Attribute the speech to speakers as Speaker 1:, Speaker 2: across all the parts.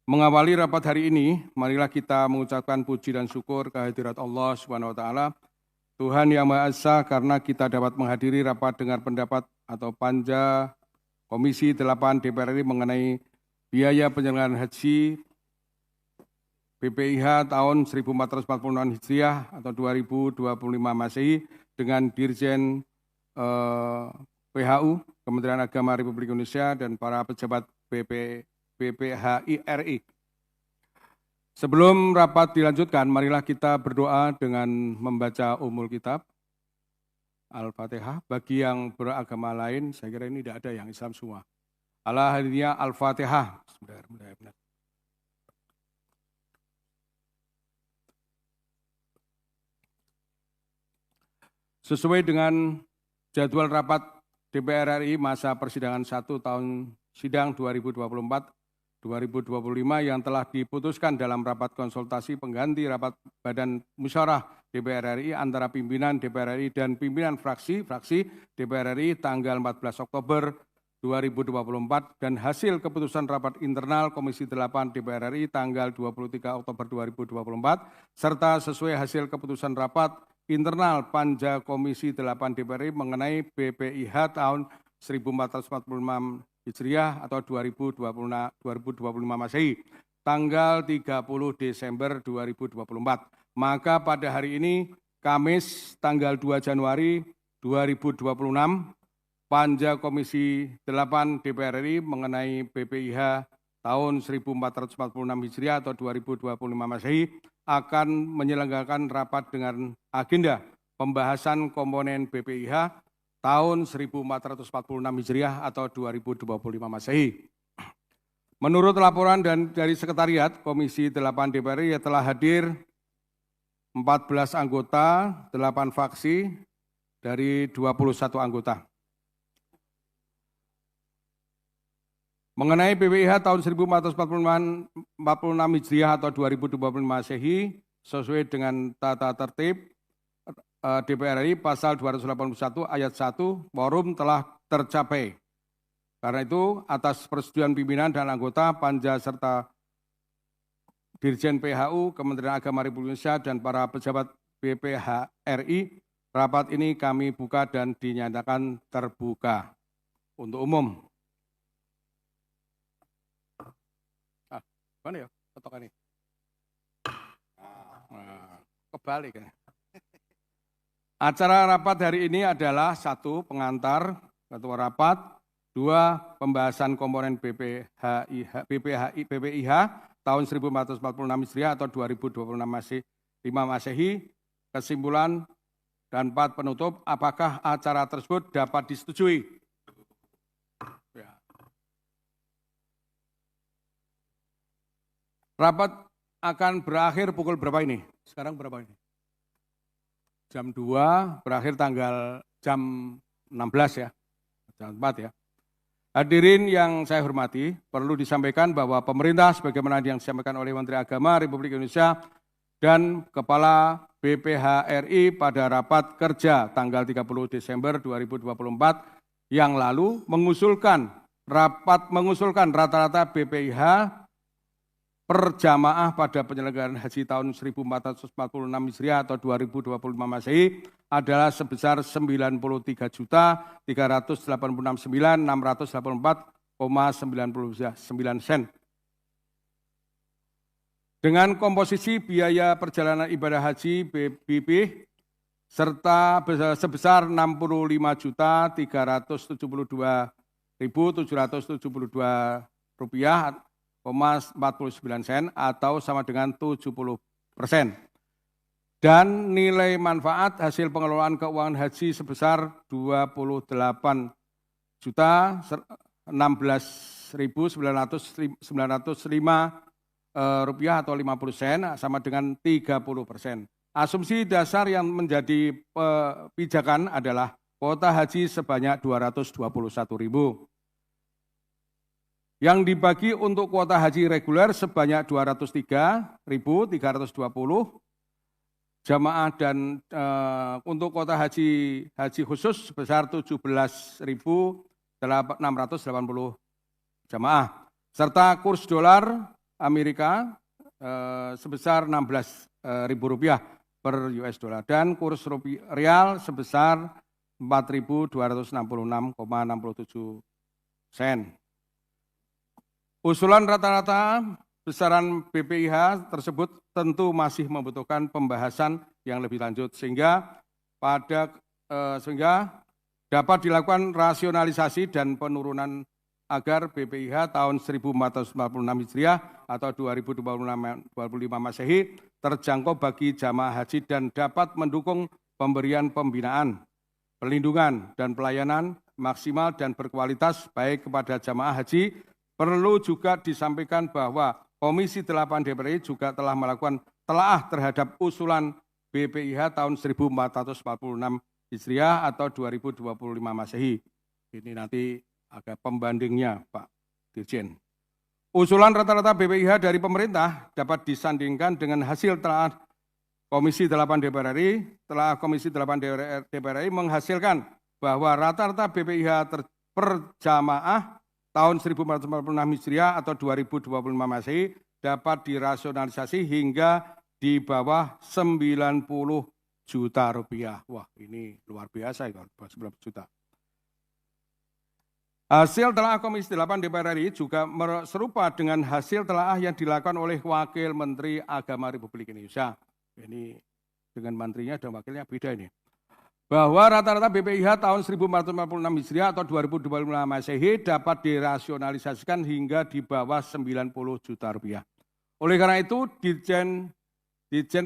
Speaker 1: Mengawali rapat hari ini, marilah kita mengucapkan puji dan syukur kehadirat Allah Subhanahu wa taala, Tuhan yang Maha Esa, karena kita dapat menghadiri rapat dengar pendapat atau panja Komisi 8 DPR RI mengenai biaya penyelenggaraan haji BPIH tahun 1446 Hijriah atau 2025 Masehi dengan Dirjen PHU, Kementerian Agama Republik Indonesia, dan para pejabat BPHI RI. Sebelum rapat dilanjutkan, marilah kita berdoa dengan membaca Ummul Kitab, Al-Fatihah. Bagi yang beragama lain, saya kira ini tidak ada, yang Islam semua. Ala hadiniya Al-Fatihah. Sesuai dengan jadwal rapat DPR RI masa persidangan 1 tahun sidang 2024-2025 yang telah diputuskan dalam rapat konsultasi pengganti rapat Badan Musyawarah DPR RI antara pimpinan DPR RI dan pimpinan fraksi DPR RI tanggal 14 Oktober 2024 dan hasil keputusan rapat internal Komisi 8 DPR RI tanggal 23 Oktober 2024 serta sesuai hasil keputusan rapat internal Panja Komisi 8 DPR RI mengenai BPIH tahun 1446 Hijriah atau 2025 Masehi, tanggal 30 Desember 2024. Maka pada hari ini, Kamis tanggal 2 Januari 2026, Panja Komisi 8 DPR RI mengenai BPIH tahun 1446 Hijriah atau 2025 Masehi akan menyelenggarakan rapat dengan agenda pembahasan komponen BPIH tahun 1446 Hijriah atau 2025 Masehi. Menurut laporan dari Sekretariat Komisi 8 DPR RI telah hadir 14 anggota, 8 fraksi dari 21 anggota. Mengenai BPIH tahun 1446 Hijriah atau 2025 Masehi, sesuai dengan tata tertib DPR RI pasal 281 ayat 1, quorum telah tercapai. Karena itu, atas persetujuan pimpinan dan anggota Panja serta Dirjen PHU, Kementerian Agama Republik Indonesia, dan para pejabat BPHRI, rapat ini kami buka dan dinyatakan terbuka untuk umum. Mana ya potongan ini? Kebalik ya. Acara rapat hari ini adalah 1. Pengantar ketua rapat, 2. Pembahasan komponen BPIH tahun 1446 Hijriah atau 2025 Masehi, kesimpulan, dan 4. Penutup. Apakah acara tersebut dapat disetujui? Ya. Rapat akan berakhir pukul berapa ini? Sekarang berapa ini? Jam 2, berakhir tanggal jam 16 ya, jam 4 ya. Hadirin yang saya hormati, perlu disampaikan bahwa pemerintah sebagaimana yang disampaikan oleh Menteri Agama Republik Indonesia dan Kepala BPHRI pada rapat kerja tanggal 30 Desember 2024 yang lalu mengusulkan rata-rata BPIH per jamaah pada penyelenggaraan haji tahun 1446 Hijriah atau 2025 Masehi adalah sebesar 93.386.684,99 sen. Dengan komposisi biaya perjalanan ibadah haji BPIH serta sebesar 65.372.772 rupiah 49 sen atau sama dengan 70%. Dan nilai manfaat hasil pengelolaan keuangan haji sebesar 28.016.905 rupiah atau 50 sen sama dengan 30%. Asumsi dasar yang menjadi pijakan adalah kuota haji sebanyak 221.000. Yang dibagi untuk kuota haji reguler sebanyak 203.320 jamaah dan untuk kuota haji khusus sebesar 17.680 jamaah serta kurs dolar Amerika sebesar Rp16.000 per US dollar dan kurs rial sebesar 4.266,67 sen. Usulan rata-rata besaran BPIH tersebut tentu masih membutuhkan pembahasan yang lebih lanjut sehingga dapat dilakukan rasionalisasi dan penurunan agar BPIH tahun 1446 Hijriah atau 2025 Masehi terjangkau bagi jamaah haji dan dapat mendukung pemberian pembinaan, perlindungan, dan pelayanan maksimal dan berkualitas baik kepada jamaah haji. Perlu juga disampaikan bahwa Komisi 8 DPR RI juga telah melakukan telaah terhadap usulan BPIH tahun 1446 Hijriah atau 2025 Masehi. Ini nanti ada pembandingnya Pak Dirjen. Usulan rata-rata BPIH dari pemerintah dapat disandingkan dengan hasil telaah Komisi 8 DPR RI. Telah Komisi 8 DPR RI menghasilkan bahwa rata-rata BPIH per jamaah tahun 1446 Hijriah atau 2025 Masehi dapat dirasionalisasi hingga di bawah 90 juta rupiah. Wah, ini luar biasa ya, 90 juta. Hasil telaah Komisi 8 DPR RI juga serupa dengan hasil telaah yang dilakukan oleh Wakil Menteri Agama Republik Indonesia. Ini dengan menterinya dan wakilnya beda ini. Bahwa rata-rata BPIH tahun 1446 Hijriah atau 2025 Masehi dapat dirasionalisasikan hingga di bawah 90 juta rupiah. Oleh karena itu, Dirjen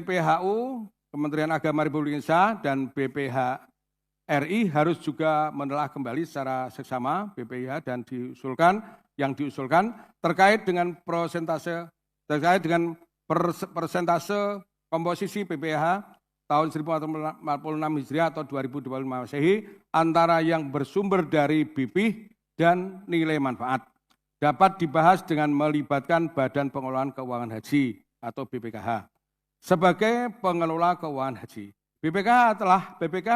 Speaker 1: PHU, Kementerian Agama Republik Indonesia, dan BPH RI harus juga menelaah kembali secara seksama BPIH dan diusulkan terkait dengan persentase komposisi BPIH tahun 1446 Hijriah atau 2025 Masehi antara yang bersumber dari BPIH dan nilai manfaat. Dapat dibahas dengan melibatkan Badan Pengelolaan Keuangan Haji atau BPKH sebagai pengelola keuangan haji. BPKH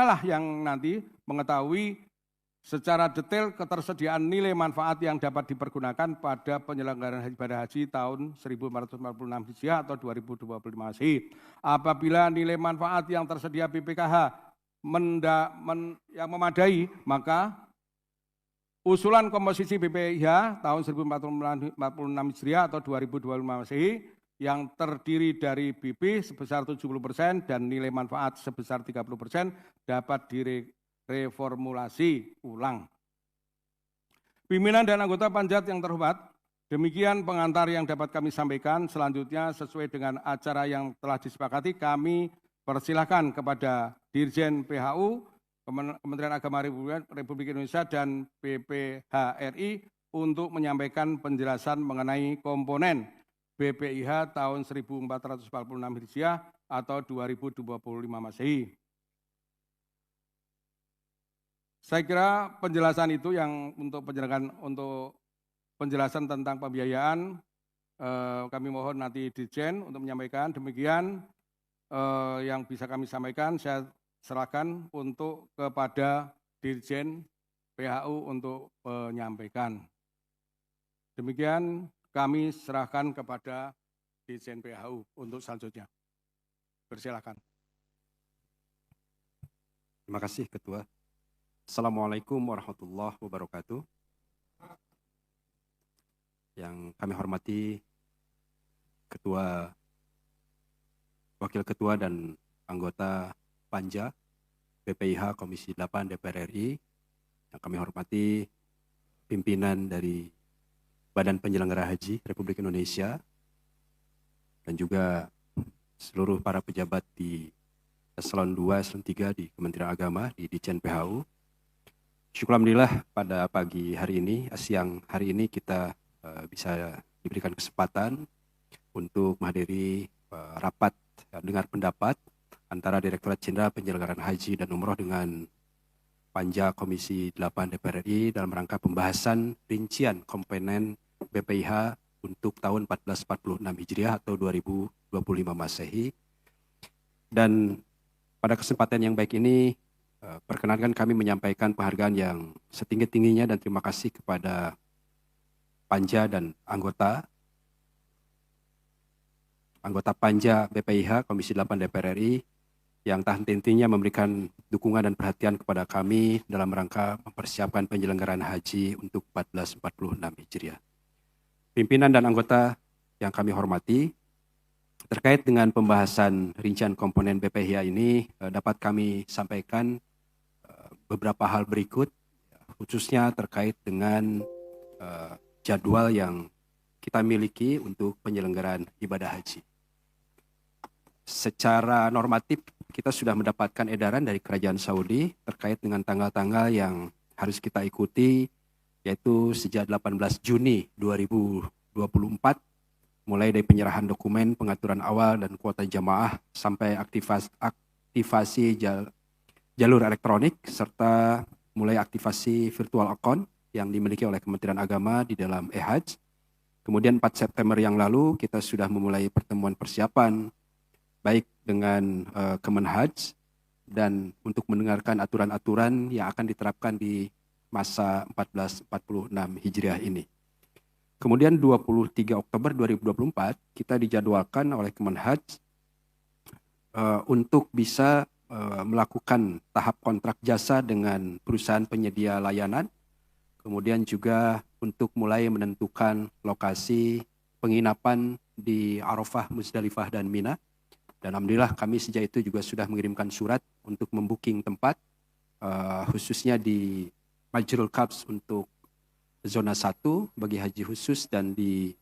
Speaker 1: lah yang nanti mengetahui secara detail ketersediaan nilai manfaat yang dapat dipergunakan pada penyelenggaraan ibadah haji tahun 1446 Hijriah atau 2025 Masehi. Apabila nilai manfaat yang tersedia BPKH yang memadai, maka usulan komposisi BPIH tahun 1446 Hijriah atau 2025 Masehi yang terdiri dari BP sebesar 70% dan nilai manfaat sebesar 30% dapat reformulasi ulang. Pimpinan dan anggota Panjat yang terhormat, demikian pengantar yang dapat kami sampaikan. Selanjutnya sesuai dengan acara yang telah disepakati, kami persilahkan kepada Dirjen PHU, Kementerian Agama Republik Indonesia dan BPH RI untuk menyampaikan penjelasan mengenai komponen BPIH tahun 1446 Hijriah atau 2025 Masehi. Saya kira penjelasan itu yang untuk penjelasan tentang pembiayaan kami mohon nanti Dirjen untuk menyampaikan. Demikian yang bisa kami sampaikan, saya serahkan untuk kepada Dirjen PHU untuk menyampaikan. Demikian kami serahkan kepada Dirjen PHU untuk selanjutnya. Persilakan.
Speaker 2: Terima kasih Ketua. Assalamualaikum warahmatullahi wabarakatuh. Yang kami hormati Ketua, Wakil Ketua dan anggota Panja BPIH Komisi 8 DPR RI, yang kami hormati pimpinan dari Badan Penyelenggara Haji Republik Indonesia, dan juga seluruh para pejabat di Eselon 2, Eselon 3 di Kementerian Agama, di Dirjen PHU. Syukur alhamdulillah pada pagi hari ini, siang hari ini kita bisa diberikan kesempatan untuk menghadiri rapat dengar pendapat antara Direktorat Jenderal Penyelenggaraan Haji dan Umroh dengan Panja Komisi 8 DPR RI dalam rangka pembahasan rincian komponen BPIH untuk tahun 1446 Hijriah atau 2025 Masehi. Dan pada kesempatan yang baik ini, perkenankan kami menyampaikan penghargaan yang setinggi-tingginya dan terima kasih kepada Panja dan anggota anggota Panja BPIH Komisi 8 DPR RI yang tak henti-hentinya memberikan dukungan dan perhatian kepada kami dalam rangka mempersiapkan penyelenggaraan haji untuk 1446 Hijriah. Pimpinan dan anggota yang kami hormati, terkait dengan pembahasan rincian komponen BPIH ini dapat kami sampaikan beberapa hal berikut, khususnya terkait dengan jadwal yang kita miliki untuk penyelenggaraan ibadah haji. Secara normatif, kita sudah mendapatkan edaran dari Kerajaan Saudi terkait dengan tanggal-tanggal yang harus kita ikuti, yaitu sejak 18 Juni 2024, mulai dari penyerahan dokumen, pengaturan awal dan kuota jamaah, sampai aktivasi jalur elektronik, serta mulai aktivasi virtual account yang dimiliki oleh Kementerian Agama di dalam e-Hajj. Kemudian 4 September yang lalu kita sudah memulai pertemuan persiapan baik dengan Kemenhaj dan untuk mendengarkan aturan-aturan yang akan diterapkan di masa 1446 Hijriah ini. Kemudian 23 Oktober 2024 kita dijadwalkan oleh Kemenhaj untuk bisa melakukan tahap kontrak jasa dengan perusahaan penyedia layanan, kemudian juga untuk mulai menentukan lokasi penginapan di Arafah, Muzdalifah, dan Mina. Dan alhamdulillah kami sejak itu juga sudah mengirimkan surat untuk membooking tempat, khususnya di Majrul Kabs untuk zona 1 bagi haji khusus dan di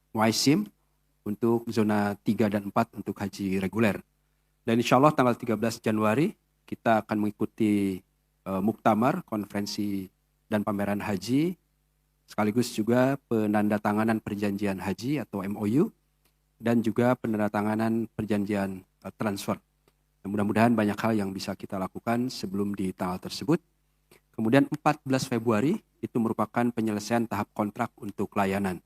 Speaker 2: Muaisim untuk zona 3 dan 4 untuk haji reguler. Dan insya Allah tanggal 13 Januari kita akan mengikuti muktamar, konferensi dan pameran haji, sekaligus juga penandatanganan perjanjian haji atau MOU, dan juga penandatanganan perjanjian transfer. Dan mudah-mudahan banyak hal yang bisa kita lakukan sebelum di tanggal tersebut. Kemudian 14 Februari itu merupakan penyelesaian tahap kontrak untuk layanan.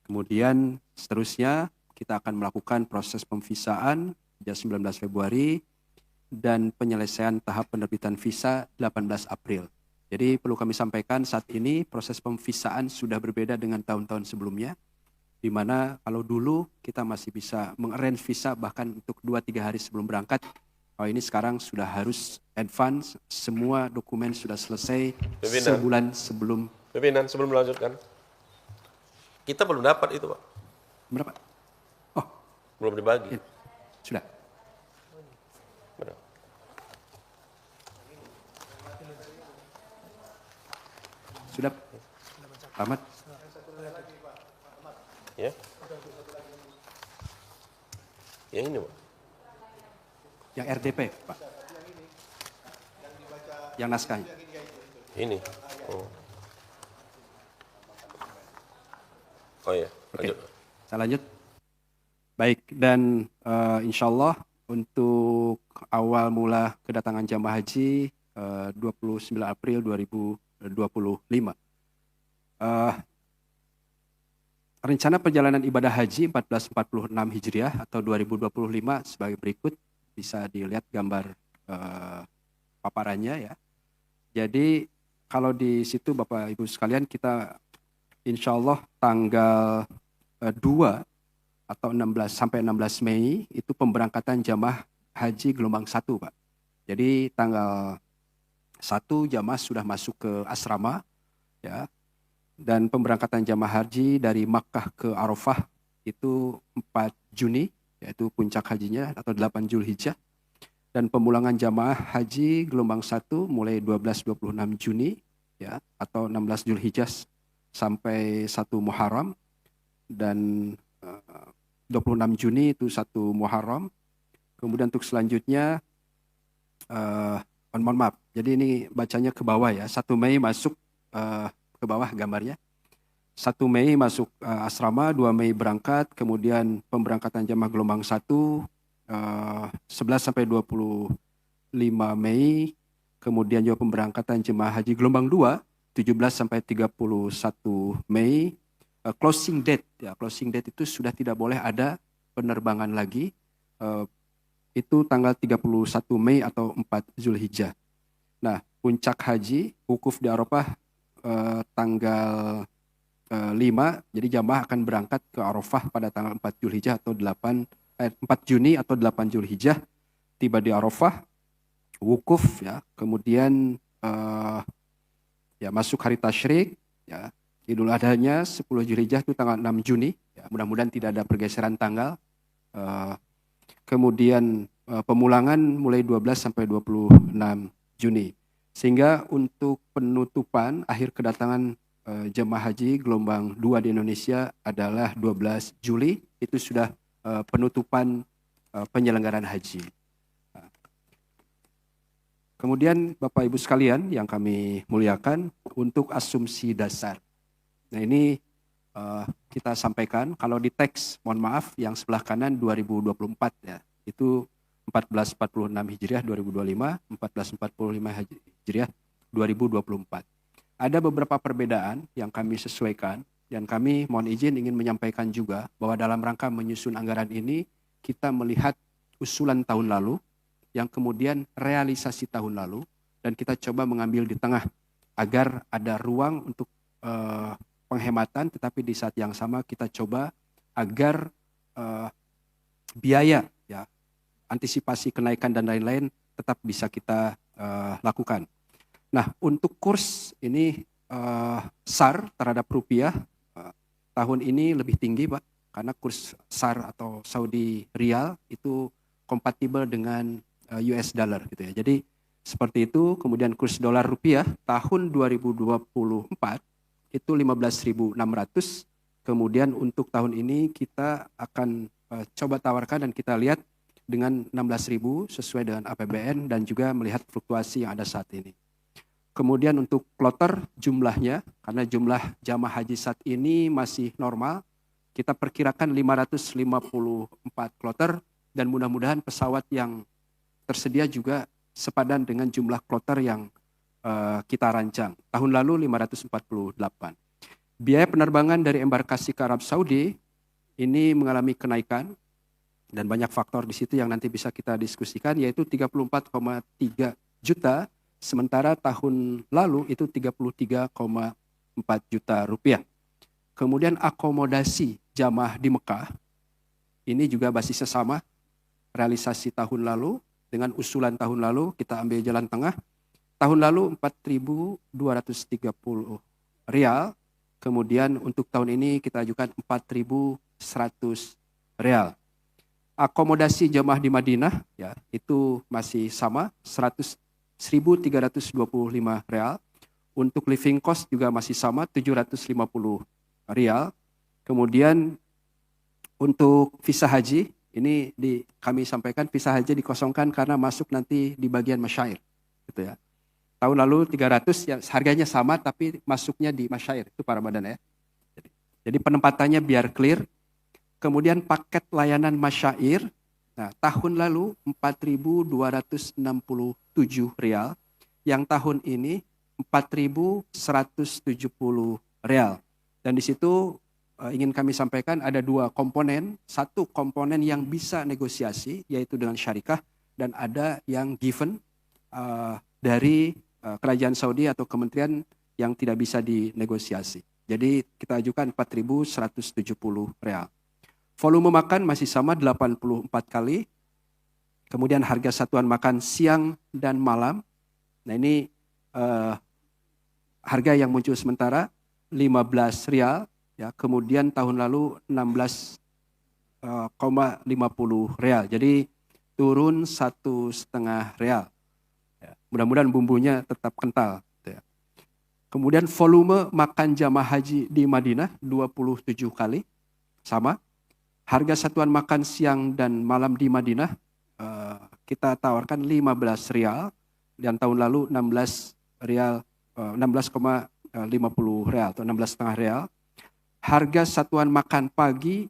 Speaker 2: Kemudian seterusnya kita akan melakukan proses pemvisaan sejak 19 Februari dan penyelesaian tahap penerbitan visa 18 April. Jadi perlu kami sampaikan saat ini proses pemvisaan sudah berbeda dengan tahun-tahun sebelumnya, di mana kalau dulu kita masih bisa mengarrange visa bahkan untuk 2-3 hari sebelum berangkat. Kalau ini sekarang sudah harus advance, semua dokumen sudah selesai sebulan sebelum.
Speaker 3: Pimpinan, sebelum melanjutkan, kita belum dapat itu, Pak.
Speaker 2: Berapa? Oh,
Speaker 3: Belum dibagi.
Speaker 2: sudah.
Speaker 3: Benar.
Speaker 2: Sudah. Ahmad.
Speaker 3: Ya. Yang ini, Pak.
Speaker 2: Yang RDP, Pak. Yang naskahnya.
Speaker 3: Ini. Oh. Oh iya, lanjut.
Speaker 2: Saya lanjut. Baik, dan insya Allah untuk awal mula kedatangan jamaah haji 29 April 2025. Rencana perjalanan ibadah haji 1446 Hijriah atau 2025 sebagai berikut. Bisa dilihat gambar paparannya ya. Jadi kalau di situ Bapak Ibu sekalian, kita insya Allah tanggal 2 atau 16 sampai 16 Mei itu pemberangkatan jamaah haji gelombang 1, Pak. Jadi tanggal 1 jamaah sudah masuk ke asrama ya. Dan pemberangkatan jamaah haji dari Makkah ke Arafah itu 4 Juni, yaitu puncak hajinya atau 8 Zulhijjah. Dan pemulangan jamaah haji gelombang 1 mulai 12-26 Juni ya, atau 16 Zulhijjah sampai 1 Muharram, dan 26 Juni itu 1 Muharram. Kemudian untuk selanjutnya mohon maaf, jadi ini bacanya ke bawah ya. 1 Mei masuk ke bawah gambarnya. 1 Mei masuk asrama, 2 Mei berangkat, kemudian pemberangkatan jamaah gelombang 1 11 sampai 25 Mei, kemudian juga pemberangkatan jemaah haji gelombang 2 17 sampai 31 Mei. Closing date ya, closing date itu sudah tidak boleh ada penerbangan lagi. Itu tanggal 31 Mei atau 4 Zulhijjah. Nah, puncak haji wukuf di Arafah tanggal jadi jamaah akan berangkat ke Arafah pada tanggal 4 Zulhijjah atau 4 Juni atau 8 Zulhijjah, tiba di Arafah, wukuf ya, kemudian ya masuk hari tasyrik ya. Idul Adhanya 10 Zulhijjah itu tanggal 6 Juni ya, mudah-mudahan tidak ada pergeseran tanggal. Kemudian pemulangan mulai 12 sampai 26 Juni. Sehingga untuk penutupan akhir kedatangan jemaah haji gelombang 2 di Indonesia adalah 12 Juli, itu sudah penutupan penyelenggaraan haji. Kemudian Bapak Ibu sekalian yang kami muliakan, untuk asumsi dasar. Nah ini kita sampaikan, kalau di teks, mohon maaf, yang sebelah kanan 2024 ya, itu 1446 Hijriah 2025, 1445 Hijriah 2024. Ada beberapa perbedaan yang kami sesuaikan, dan kami mohon izin ingin menyampaikan juga bahwa dalam rangka menyusun anggaran ini, kita melihat usulan tahun lalu, yang kemudian realisasi tahun lalu, dan kita coba mengambil di tengah, agar ada ruang untuk penghematan, tetapi di saat yang sama kita coba agar biaya, ya, antisipasi kenaikan dan lain-lain tetap bisa kita lakukan. Nah, untuk kurs ini SAR terhadap rupiah tahun ini lebih tinggi, Pak, karena kurs SAR atau Saudi Riyal itu kompatibel dengan US dollar gitu ya. Jadi seperti itu. Kemudian kurs dolar rupiah tahun 2024 itu 15.600. Kemudian untuk tahun ini kita akan coba tawarkan dan kita lihat dengan 16.000 sesuai dengan APBN dan juga melihat fluktuasi yang ada saat ini. Kemudian untuk kloter jumlahnya, karena jumlah jamaah haji saat ini masih normal, kita perkirakan 554 kloter, dan mudah-mudahan pesawat yang tersedia juga sepadan dengan jumlah kloter yang kita rancang. Tahun lalu 548. Biaya penerbangan dari embarkasi ke Arab Saudi ini mengalami kenaikan, dan banyak faktor di situ yang nanti bisa kita diskusikan, yaitu 34,3 juta, sementara tahun lalu itu 33,4 juta rupiah. Kemudian akomodasi jamaah di Mekah, ini juga basisnya sama, realisasi tahun lalu dengan usulan tahun lalu, kita ambil jalan tengah. Tahun lalu 4.230 rial, kemudian untuk tahun ini kita ajukan 4.100 rial. Akomodasi jamaah di Madinah ya itu masih sama 1.325 rial. Untuk living cost juga masih sama 750 rial. Kemudian untuk visa haji ini kami sampaikan visa haji dikosongkan karena masuk nanti di bagian masyair gitu ya. Tahun lalu 300 ya, harganya sama tapi masuknya di masyair, itu para badan ya. Jadi penempatannya biar clear. Kemudian paket layanan masyair, nah tahun lalu 4.267 rial, yang tahun ini 4.170 rial. Dan di situ ingin kami sampaikan ada dua komponen. Satu komponen yang bisa negosiasi, yaitu dengan syarikah, dan ada yang given dari kerajaan Saudi atau kementerian yang tidak bisa dinegosiasi. Jadi kita ajukan 4.170 real. Volume makan masih sama 84 kali. Kemudian harga satuan makan siang dan malam. Nah ini harga yang muncul sementara 15 rial. Ya, kemudian tahun lalu 16,50 real. Jadi turun 1,5 real. Ya, mudah-mudahan bumbunya tetap kental. Ya. Kemudian volume makan jamaah haji di Madinah 27 kali. Sama. Harga satuan makan siang dan malam di Madinah kita tawarkan 15 rial. Dan tahun lalu 16,50 real atau 16,5 real. Harga satuan makan pagi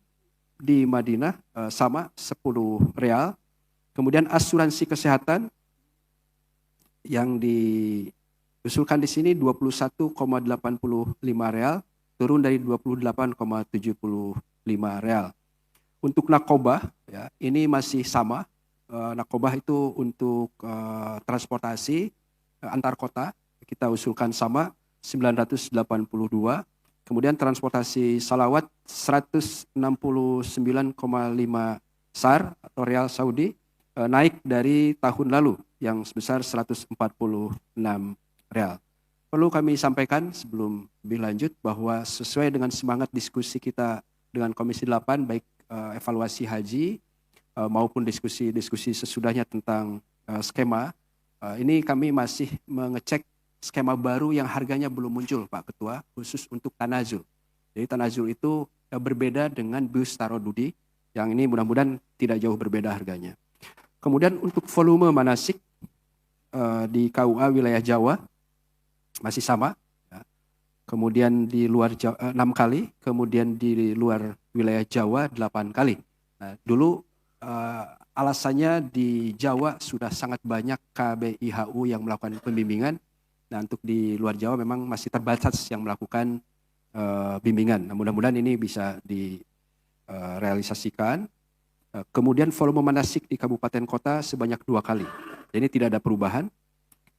Speaker 2: di Madinah sama 10 real. Kemudian asuransi kesehatan yang diusulkan di sini 21,85 real, turun dari 28,75 real. Untuk nakobah ya, ini masih sama. Nakobah itu untuk transportasi antar kota, kita usulkan sama 982. Kemudian transportasi salawat 169,5 SAR atau Rial Saudi, naik dari tahun lalu yang sebesar 146 Rial. Perlu kami sampaikan sebelum lebih lanjut bahwa sesuai dengan semangat diskusi kita dengan Komisi 8, baik evaluasi haji maupun diskusi sesudahnya tentang skema, ini kami masih mengecek skema baru yang harganya belum muncul, Pak Ketua, khusus untuk tanazul. Jadi tanazul itu berbeda dengan bus tarodudi, yang ini mudah-mudahan tidak jauh berbeda harganya. Kemudian untuk volume manasik di KUA wilayah Jawa masih sama. Ya. Kemudian di luar Jawa 6 kali, kemudian di luar wilayah Jawa 8 kali. Nah, dulu alasannya di Jawa sudah sangat banyak KBIHU yang melakukan pembimbingan. Nah, untuk di luar Jawa memang masih terbatas yang melakukan bimbingan. Nah, mudah-mudahan ini bisa direalisasikan. Kemudian volume manasik di kabupaten kota sebanyak 2 kali. Jadi tidak ada perubahan.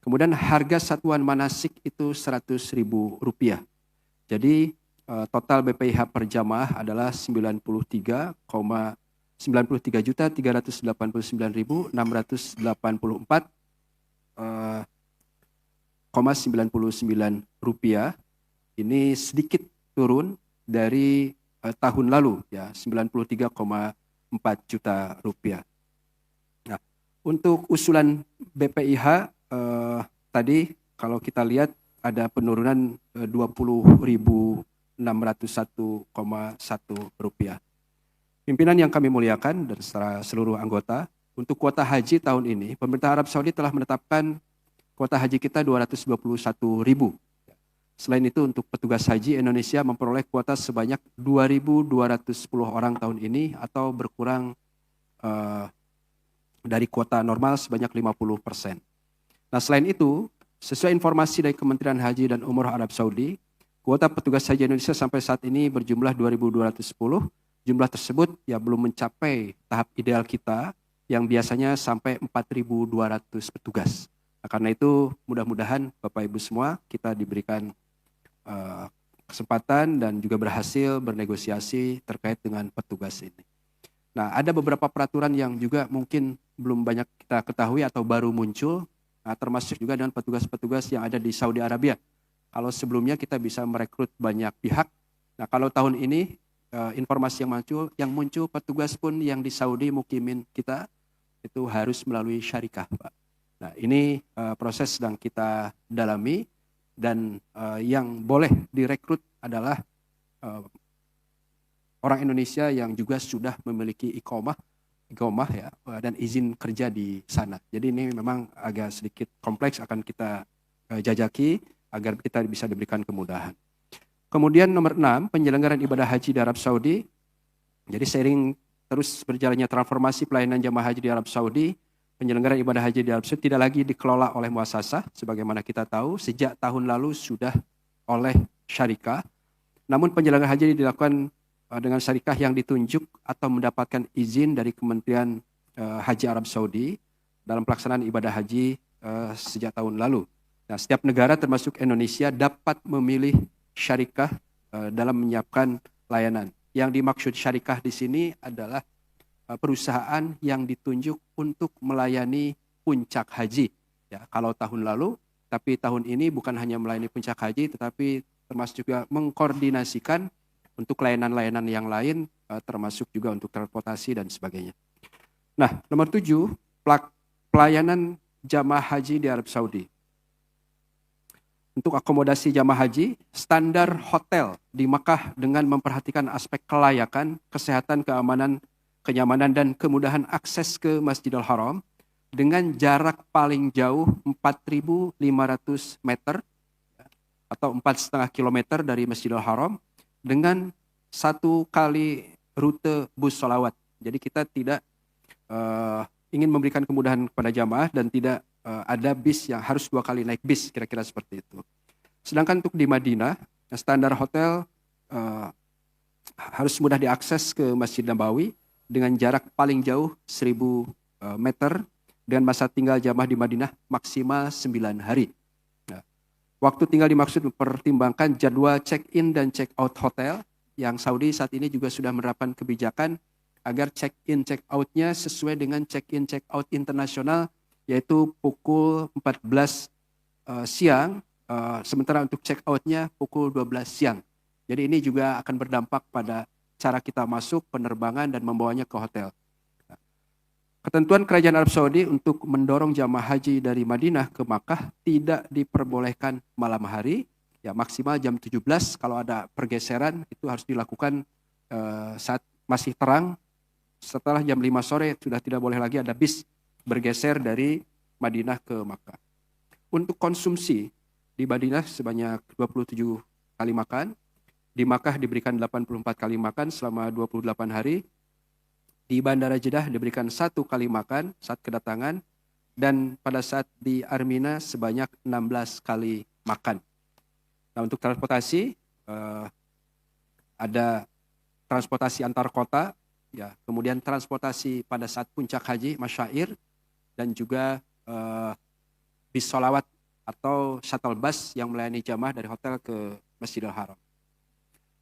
Speaker 2: Kemudian harga satuan manasik itu Rp100.000. Jadi total BPIH per jamaah adalah 93.389.984,99 rupiah. Ini sedikit turun dari tahun lalu, ya, 93,4 juta rupiah. Nah, untuk usulan BPIH tadi kalau kita lihat ada penurunan 20.601,1 rupiah. Pimpinan yang kami muliakan dan seluruh anggota, untuk kuota haji tahun ini, pemerintah Arab Saudi telah menetapkan kuota haji kita 221.000. Selain itu, untuk petugas haji Indonesia memperoleh kuota sebanyak 2.210 orang tahun ini atau berkurang dari kuota normal sebanyak 50%. Nah, selain itu, sesuai informasi dari Kementerian Haji dan Umroh Arab Saudi, kuota petugas haji Indonesia sampai saat ini berjumlah 2.210. Jumlah tersebut ya belum mencapai tahap ideal kita yang biasanya sampai 4.200 petugas. Nah, karena itu mudah-mudahan Bapak Ibu semua kita diberikan kesempatan dan juga berhasil bernegosiasi terkait dengan petugas ini. Nah, ada beberapa peraturan yang juga mungkin belum banyak kita ketahui atau baru muncul, termasuk juga dengan petugas-petugas yang ada di Saudi Arabia. Kalau sebelumnya kita bisa merekrut banyak pihak, nah kalau tahun ini informasi yang muncul petugas pun yang di Saudi mukimin kita itu harus melalui syarikah, Pak. Nah, ini proses sedang kita dalami dan yang boleh direkrut adalah orang Indonesia yang juga sudah memiliki iqamah ya, dan izin kerja di sana. Jadi ini memang agak sedikit kompleks, akan kita jajaki agar kita bisa diberikan kemudahan. Kemudian nomor 6, penyelenggaraan ibadah haji di Arab Saudi. Jadi seiring terus berjalannya transformasi pelayanan jamaah haji di Arab Saudi, penyelenggaraan ibadah haji di Arab Saudi tidak lagi dikelola oleh muasasah, sebagaimana kita tahu sejak tahun lalu sudah oleh syarikah. Namun penyelenggaraan haji dilakukan dengan syarikah yang ditunjuk atau mendapatkan izin dari Kementerian Haji Arab Saudi dalam pelaksanaan ibadah haji sejak tahun lalu. Nah, setiap negara termasuk Indonesia dapat memilih syarikah dalam menyiapkan layanan. Yang dimaksud syarikah di sini adalah perusahaan yang ditunjuk untuk melayani puncak haji. Ya, kalau tahun lalu, tapi tahun ini bukan hanya melayani puncak haji, tetapi termasuk juga mengkoordinasikan untuk layanan-layanan yang lain, termasuk juga untuk transportasi dan sebagainya. Nah, nomor 7, pelayanan jamaah haji di Arab Saudi. Untuk akomodasi jamaah haji, standar hotel di Makkah dengan memperhatikan aspek kelayakan, kesehatan, keamanan, kenyamanan, dan kemudahan akses ke Masjidil Haram dengan jarak paling jauh 4.500 meter atau 4,5 kilometer dari Masjidil Haram dengan 1 kali rute bus sholawat. Jadi kita tidak ingin memberikan kemudahan kepada jamaah dan tidak ada bis yang harus 2 kali naik bis, kira-kira seperti itu. Sedangkan untuk di Madinah, standar hotel harus mudah diakses ke Masjid Nabawi dengan jarak paling jauh 1.000 meter dengan masa tinggal jamaah di Madinah maksimal 9 hari. Nah, Waktu tinggal dimaksud mempertimbangkan jadwal check-in dan check-out hotel, yang Saudi saat ini juga sudah menerapkan kebijakan agar check-in check-out-nya sesuai dengan check-in check-out internasional, yaitu pukul 14 siang, sementara untuk check-out-nya pukul 12 siang. Jadi ini juga akan berdampak pada cara kita masuk, penerbangan, dan membawanya ke hotel. Ketentuan Kerajaan Arab Saudi untuk mendorong jamaah haji dari Madinah ke Makkah tidak diperbolehkan malam hari, ya maksimal jam 17. Kalau ada pergeseran itu harus dilakukan saat masih terang. Setelah jam 5 sore sudah tidak boleh lagi ada bis bergeser dari Madinah ke Makkah. Untuk konsumsi di Madinah sebanyak 27 kali makan, di Makkah diberikan 84 kali makan selama 28 hari. Di Bandara Jeddah diberikan 1 kali makan saat kedatangan, dan pada saat di Armina sebanyak 16 kali makan. Nah, untuk transportasi ada transportasi antar kota, ya, kemudian transportasi pada saat puncak haji, masyair, dan juga bis sholawat atau shuttle bus yang melayani jamaah dari hotel ke Masjidil Haram.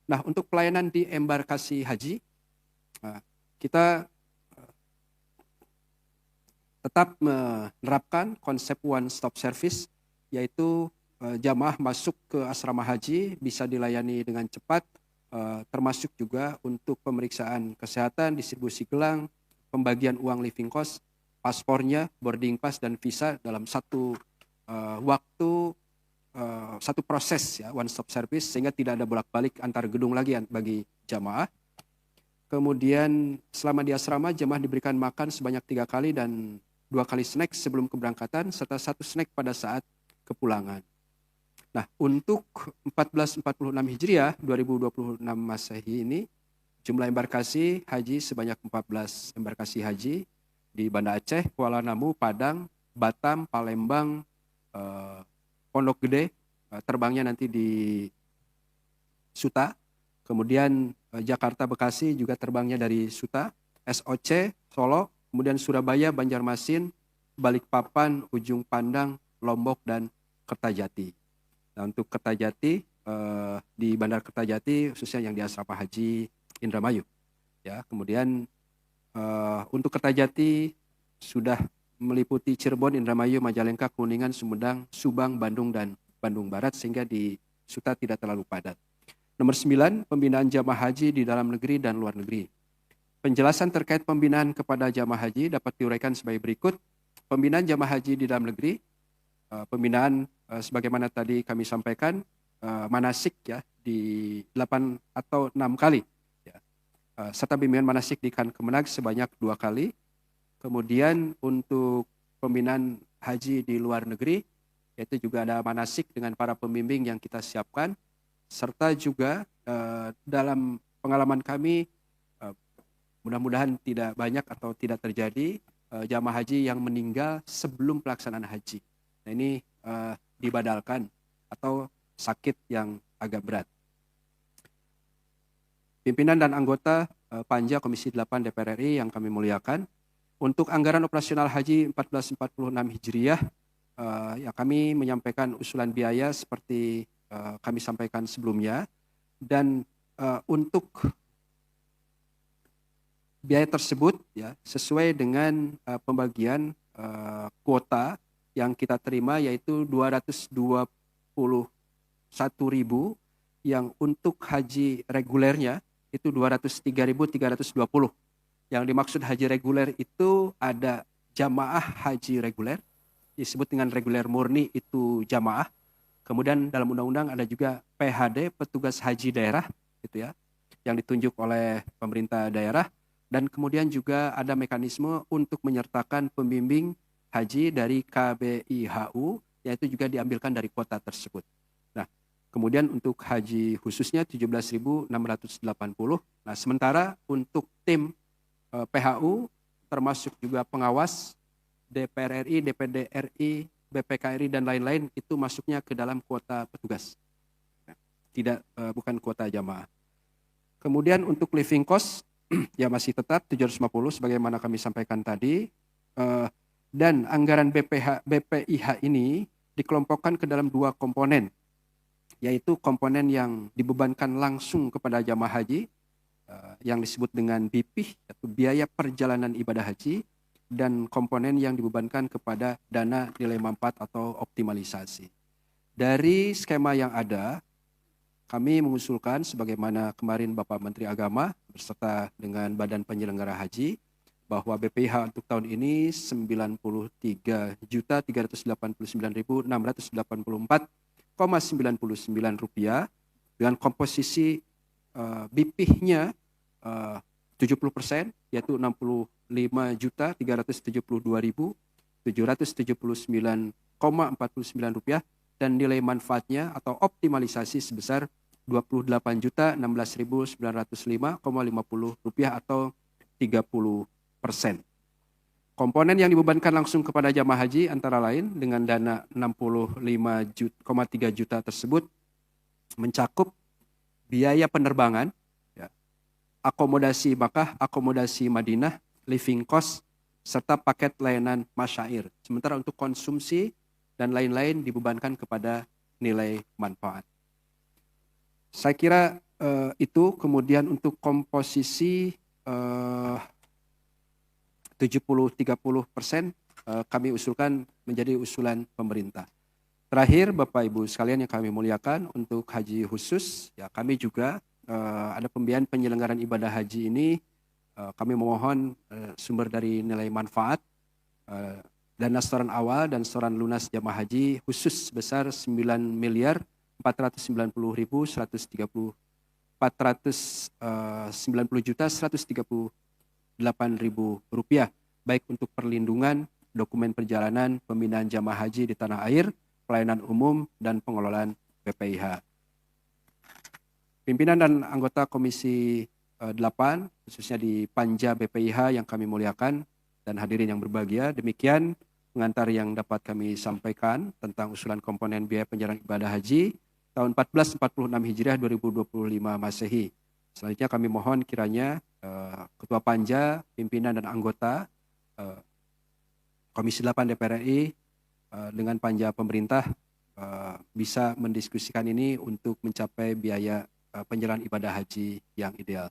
Speaker 2: Nah, untuk pelayanan di embarkasi haji, kita tetap menerapkan konsep one stop service, yaitu jamaah masuk ke asrama haji bisa dilayani dengan cepat, termasuk juga untuk pemeriksaan kesehatan, distribusi gelang, pembagian uang living cost, paspornya, boarding pass, dan visa dalam satu waktu, satu proses, ya, one stop service, sehingga tidak ada bolak-balik antar gedung lagi bagi jamaah. Kemudian selama di asrama, jemaah diberikan makan sebanyak 3 kali dan 2 kali snack sebelum keberangkatan, serta 1 snack pada saat kepulangan. Nah, untuk 1446 Hijriah 2026 Masehi ini, jumlah embarkasi haji sebanyak 14 embarkasi haji di Banda Aceh, Kuala Namu, Padang, Batam, Palembang, Pondok Gede, terbangnya nanti di Suta. Kemudian Jakarta, Bekasi juga terbangnya dari Suta, SOC, Solo, kemudian Surabaya, Banjarmasin, Balikpapan, Ujung Pandang, Lombok, dan Kertajati. Nah, untuk Kertajati, di Bandar Kertajati, khususnya yang di Asrama Haji Indramayu. Ya, kemudian untuk Kertajati sudah meliputi Cirebon, Indramayu, Majalengka, Kuningan, Sumedang, Subang, Bandung, dan Bandung Barat, sehingga di Suta tidak terlalu padat. Nomor 9, pembinaan jamaah haji di dalam negeri dan luar negeri. Penjelasan terkait pembinaan kepada jamaah haji dapat diuraikan sebagai berikut. Pembinaan jamaah haji di dalam negeri, pembinaan sebagaimana tadi kami sampaikan, manasik, ya, di 8 atau 6 kali. Ya. Serta bimbingan manasik di Kemenag sebanyak 2 kali. Kemudian untuk pembinaan haji di luar negeri, yaitu juga ada manasik dengan para pembimbing yang kita siapkan, serta juga dalam pengalaman kami, mudah-mudahan tidak banyak atau tidak terjadi jamaah haji yang meninggal sebelum pelaksanaan haji. Nah, ini dibadalkan atau sakit yang agak berat. Pimpinan dan anggota Panja Komisi 8 DPR RI yang kami muliakan, untuk anggaran operasional haji 1446 Hijriah, ya, kami menyampaikan usulan biaya seperti kami sampaikan sebelumnya, dan untuk biaya tersebut, ya, sesuai dengan pembagian kuota yang kita terima, yaitu 221.000, yang untuk haji regulernya itu 203.320. Yang dimaksud haji reguler itu ada jamaah haji reguler, disebut dengan reguler murni itu jamaah. Kemudian dalam undang-undang ada juga PHD, petugas haji daerah, gitu ya, yang ditunjuk oleh pemerintah daerah. Dan kemudian juga ada mekanisme untuk menyertakan pembimbing haji dari KBIHU, yaitu juga diambilkan dari kuota tersebut. Nah, kemudian untuk haji khususnya 17.680. Nah, sementara untuk tim PHU, termasuk juga pengawas, DPR RI, DPD RI, BPKRI, dan lain-lain, itu masuknya ke dalam kuota petugas, bukan kuota jamaah. Kemudian untuk living cost, ya masih tetap 750 sebagaimana kami sampaikan tadi, dan anggaran BPIH ini dikelompokkan ke dalam dua komponen, yaitu komponen yang dibebankan langsung kepada jamaah haji, yang disebut dengan BPIH, atau biaya perjalanan ibadah haji, dan komponen yang dibebankan kepada dana nilai manfaat atau optimalisasi. Dari skema yang ada, kami mengusulkan sebagaimana kemarin Bapak Menteri Agama beserta dengan Badan Penyelenggara Haji, bahwa BPIH untuk tahun ini 93.389.684,99 rupiah, dengan komposisi BPIH-nya 70%, yaitu 65.372.779,49 rupiah, dan nilai manfaatnya atau optimalisasi sebesar 28.016.905,50 rupiah atau 30%. Komponen yang dibebankan langsung kepada jamaah haji antara lain dengan dana 65,3 juta tersebut mencakup biaya penerbangan, ya, akomodasi Makkah, akomodasi Madinah, living cost, serta paket layanan masyair. Sementara untuk konsumsi dan lain-lain dibebankan kepada nilai manfaat. Saya kira itu. Kemudian untuk komposisi 70-30% kami usulkan menjadi usulan pemerintah. Terakhir, Bapak Ibu sekalian yang kami muliakan, untuk haji khusus, ya kami juga ada pembiayaan penyelenggaraan ibadah haji ini, kami memohon sumber dari nilai manfaat, dana setoran awal dan setoran lunas jamaah haji khusus sebesar 9.490.138.000 rupiah, baik untuk perlindungan, dokumen perjalanan, pembinaan jamaah haji di tanah air, pelayanan umum, dan pengelolaan BPIH. Pimpinan dan anggota Komisi 8, khususnya di Panja BPIH yang kami muliakan, dan hadirin yang berbahagia, demikian pengantar yang dapat kami sampaikan tentang usulan komponen biaya penyelenggaraan ibadah haji tahun 1446 Hijriah 2025 Masehi. Selanjutnya kami mohon kiranya Ketua Panja, pimpinan dan anggota Komisi 8 DPR RI dengan Panja pemerintah bisa mendiskusikan ini untuk mencapai biaya penyelenggaraan ibadah haji yang ideal.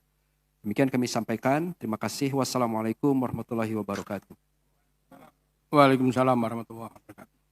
Speaker 2: Demikian kami sampaikan. Terima kasih. Wassalamualaikum warahmatullahi wabarakatuh.
Speaker 1: Waalaikumsalam warahmatullahi wabarakatuh.